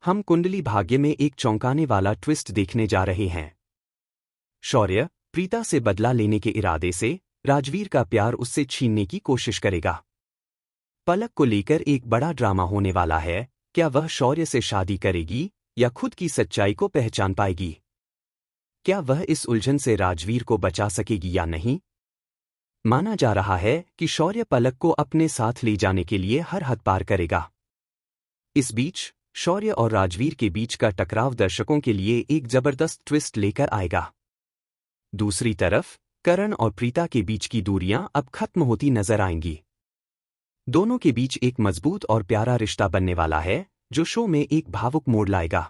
हम कुंडली भाग्य में एक चौंकाने वाला ट्विस्ट देखने जा रहे हैं। शौर्य प्रीता से बदला लेने के इरादे से राजवीर का प्यार उससे छीनने की कोशिश करेगा। पलक को लेकर एक बड़ा ड्रामा होने वाला है। क्या वह शौर्य से शादी करेगी या खुद की सच्चाई को पहचान पाएगी? क्या वह इस उलझन से राजवीर को बचा सकेगी या नहीं? माना जा रहा है कि शौर्य पलक को अपने साथ ले जाने के लिए हर हद पार करेगा। इस बीच शौर्य और राजवीर के बीच का टकराव दर्शकों के लिए एक जबरदस्त ट्विस्ट लेकर आएगा। दूसरी तरफ करण और प्रीता के बीच की दूरियां अब खत्म होती नजर आएंगी। दोनों के बीच एक मजबूत और प्यारा रिश्ता बनने वाला है, जो शो में एक भावुक मोड़ लाएगा।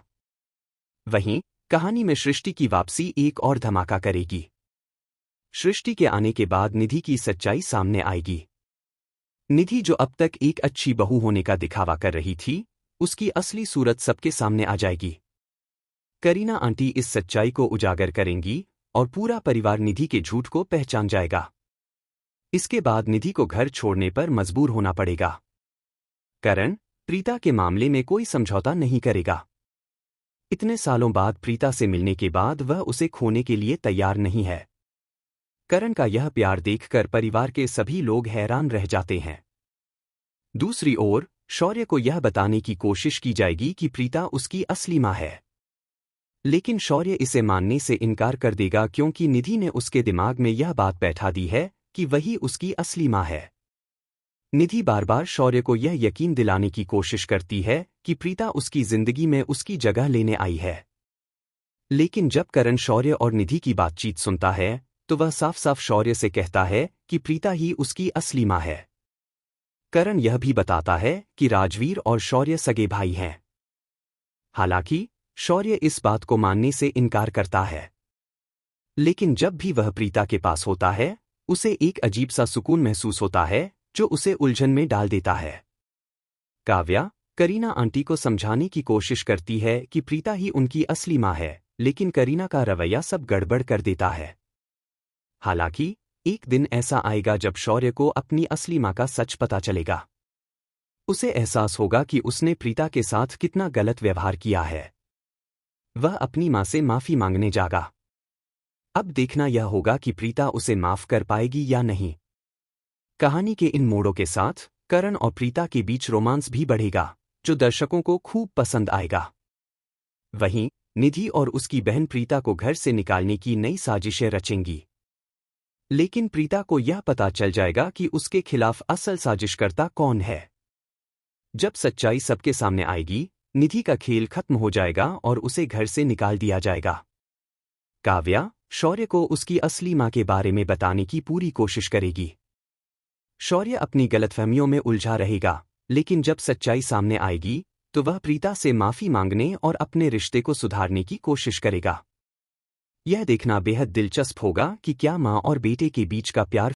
वहीं कहानी में सृष्टि की वापसी एक और धमाका करेगी। सृष्टि के आने के बाद निधि की सच्चाई सामने आएगी। निधि जो अब तक एक अच्छी बहू होने का दिखावा कर रही थी, उसकी असली सूरत सबके सामने आ जाएगी। करीना आंटी इस सच्चाई को उजागर करेंगी और पूरा परिवार निधि के झूठ को पहचान जाएगा। इसके बाद निधि को घर छोड़ने पर मजबूर होना पड़ेगा। करण प्रीता के मामले में कोई समझौता नहीं करेगा। इतने सालों बाद प्रीता से मिलने के बाद वह उसे खोने के लिए तैयार नहीं है। करण का यह प्यार देखकर परिवार के सभी लोग हैरान रह जाते हैं। दूसरी ओर शौर्य को यह बताने की कोशिश की जाएगी कि प्रीता उसकी असली मां है, लेकिन शौर्य इसे मानने से इनकार कर देगा क्योंकि निधि ने उसके दिमाग में यह बात बैठा दी है कि वही उसकी असली मां है। निधि बार बार शौर्य को यह यकीन दिलाने की कोशिश करती है कि प्रीता उसकी जिंदगी में उसकी जगह लेने आई है, लेकिन जब करण शौर्य और निधि की बातचीत सुनता है तो वह साफ साफ शौर्य से कहता है कि प्रीता ही उसकी असली मां है। करण यह भी बताता है कि राजवीर और शौर्य सगे भाई हैं। हालांकि शौर्य इस बात को मानने से इनकार करता है, लेकिन जब भी वह प्रीता के पास होता है उसे एक अजीब सा सुकून महसूस होता है, जो उसे उलझन में डाल देता है। काव्या करीना आंटी को समझाने की कोशिश करती है कि प्रीता ही उनकी असली मां है, लेकिन करीना का रवैया सब गड़बड़ कर देता है। हालांकि एक दिन ऐसा आएगा जब शौर्य को अपनी असली मां का सच पता चलेगा। उसे एहसास होगा कि उसने प्रीता के साथ कितना गलत व्यवहार किया है। वह अपनी मां से माफी मांगने जाएगा। अब देखना यह होगा कि प्रीता उसे माफ कर पाएगी या नहीं। कहानी के इन मोड़ों के साथ करण और प्रीता के बीच रोमांस भी बढ़ेगा, जो दर्शकों को खूब पसंद आएगा। वहीं निधि और उसकी बहन प्रीता को घर से निकालने की नई साजिशें रचेंगी, लेकिन प्रीता को यह पता चल जाएगा कि उसके खिलाफ असल साजिशकर्ता कौन है। जब सच्चाई सबके सामने आएगी, निधि का खेल खत्म हो जाएगा और उसे घर से निकाल दिया जाएगा। काव्या शौर्य को उसकी असली मां के बारे में बताने की पूरी कोशिश करेगी। शौर्य अपनी गलतफहमियों में उलझा रहेगा, लेकिन जब सच्चाई सामने आएगी तो वह प्रीता से माफी मांगने और अपने रिश्ते को सुधारने की कोशिश करेगा। यह देखना बेहद दिलचस्प होगा कि क्या मां और बेटे के बीच का प्यार